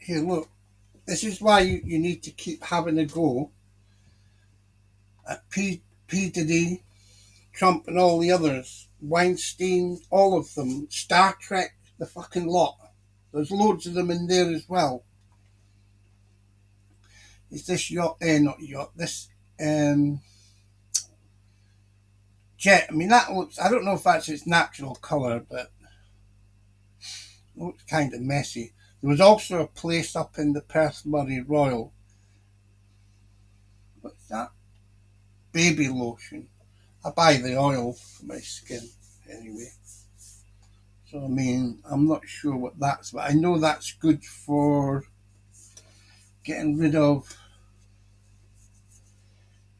Here, look. This is why you need to keep having a go at Diddy, Trump, and all the others. Weinstein, all of them. Star Trek, the fucking lot. There's loads of them in there as well. Is this yacht? Not yacht. This jet. I mean, that looks. I don't know if that's its natural colour, but it looks kind of messy. There was also a place up in the Perth Murray Royal. What's that? Baby lotion. I buy the oil for my skin anyway. So I mean, I'm not sure what that's, but I know that's good for getting rid of,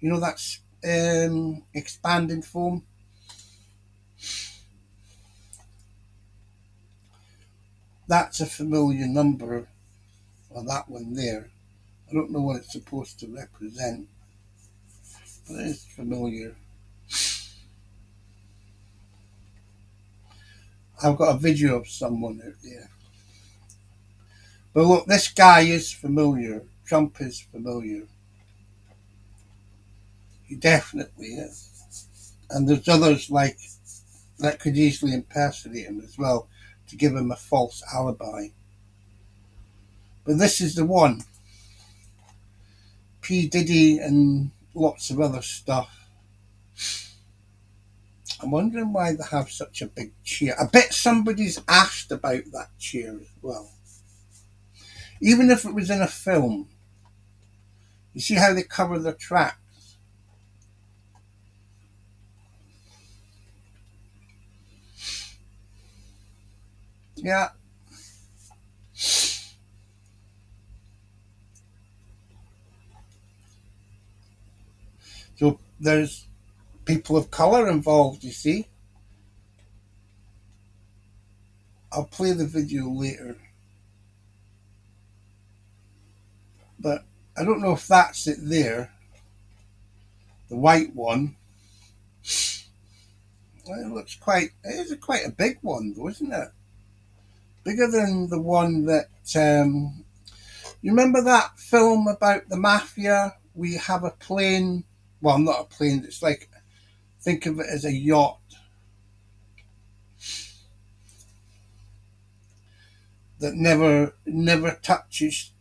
that's expanding foam. That's a familiar number, or that one there. I don't know what it's supposed to represent, but it is familiar. I've got a video of someone out there. But look, this guy is familiar. Trump is familiar. He definitely is. And there's others like that could easily impersonate him as well to give him a false alibi. But this is the one. P. Diddy and lots of other stuff. I'm wondering why they have such a big chair. I bet somebody's asked about that chair as well. Even if it was in a film. You see how they cover their tracks? Yeah. So there's people of colour involved, you see. I'll play the video later. But I don't know if that's it there. The white one. Well, it is quite a big one though, isn't it? Bigger than the one that, you remember that film about the mafia? We have a plane, well, not a plane, it's like, think of it as a yacht. That never touches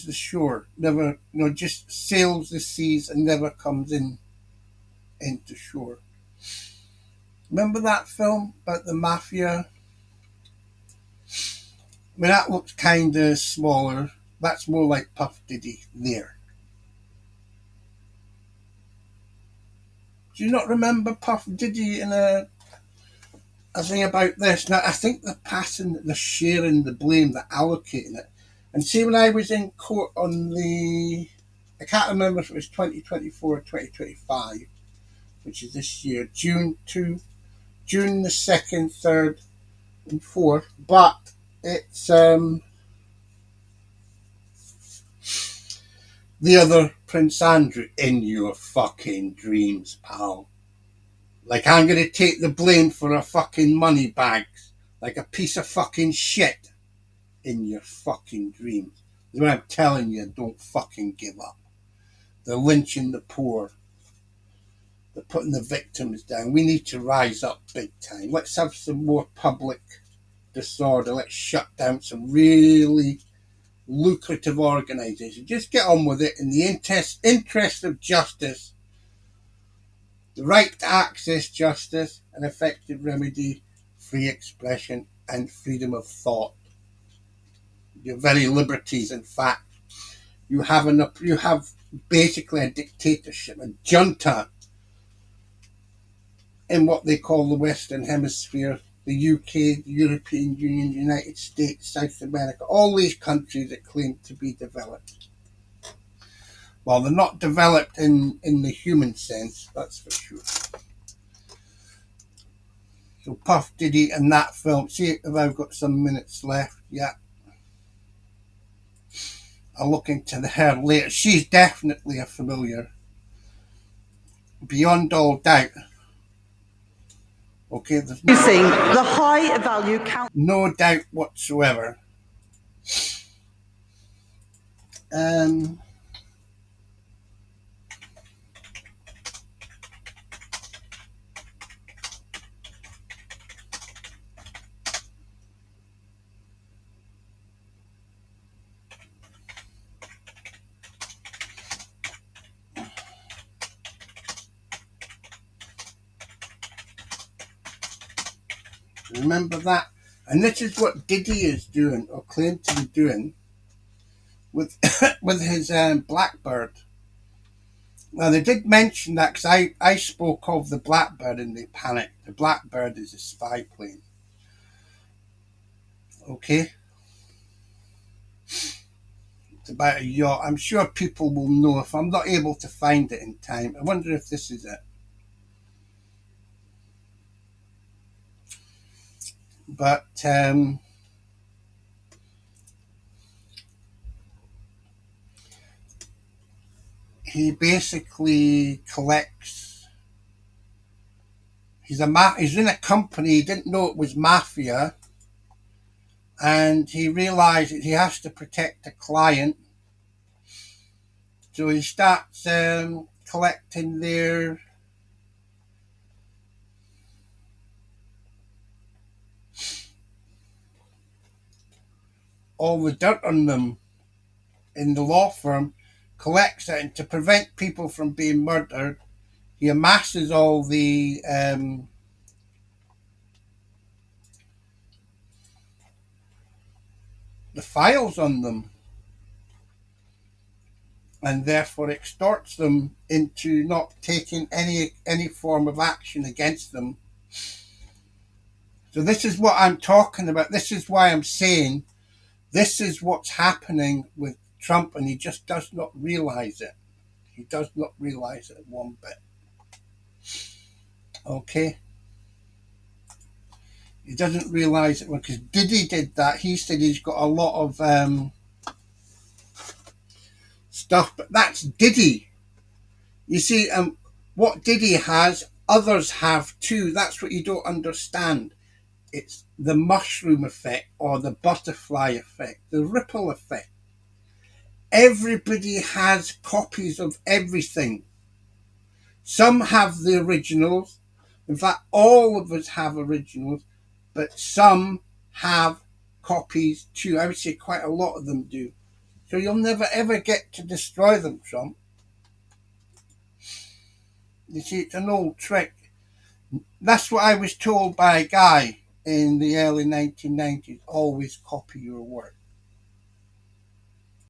the shore, never, just sails the seas and never comes into shore. Remember that film about the mafia? I mean, that looks kind of smaller. That's more like Puff Diddy there. Do you not remember Puff Diddy in a thing about this? Now, I think they're sharing the blame, they're allocating it. And see, when I was in court on I can't remember if it was 2024 or 2025, which is this year, June the 2nd, 3rd, and 4th, but it's the other Prince Andrew. In your fucking dreams, pal. Like, I'm going to take the blame for a fucking money bags, like a piece of fucking shit. In your fucking dreams. That's what I'm telling you, don't fucking give up. They're lynching the poor. They're putting the victims down. We need to rise up big time. Let's have some more public disorder. Let's shut down some really lucrative organisations. Just get on with it in the interest of justice, the right to access justice, an effective remedy, free expression, and freedom of thought. Your very liberties, in fact. You have basically a dictatorship, a junta in what they call the Western Hemisphere, the UK, the European Union, the United States, South America, all these countries that claim to be developed. Well, they're not developed in the human sense, that's for sure. So Puff Diddy and that film, see if I've got some minutes left, yeah. I'll look into her later. She's definitely a familiar. Beyond all doubt. Okay, there's the high value count. No doubt whatsoever Um, remember that? And this is what Diddy is doing, or claimed to be doing, with with his Blackbird. Now, they did mention that because I spoke of the Blackbird and they panicked. The Blackbird is a spy plane. Okay? It's about a yacht. I'm sure people will know if I'm not able to find it in time. I wonder if this is it. But he basically collects. He's in a company. He didn't know it was mafia, and he realized that he has to protect a client. So he starts collecting their all the dirt on them in the law firm, collects it, and to prevent people from being murdered, he amasses all the files on them, and therefore extorts them into not taking any form of action against them. So this is what I'm talking about. This is why I'm saying this is what's happening with Trump, and he just does not realize it. He does not realize it one bit. Okay? He doesn't realize it because Diddy did that. He said he's got a lot of stuff, but that's Diddy. You see, what Diddy has, others have too. That's what you don't understand. It's the mushroom effect or the butterfly effect, the ripple effect. Everybody has copies of everything. Some have the originals. In fact, all of us have originals, but some have copies too. I would say quite a lot of them do. So you'll never ever get to destroy them, Trump. You see, it's an old trick. That's what I was told by a guy in the early 1990s. Always copy your work.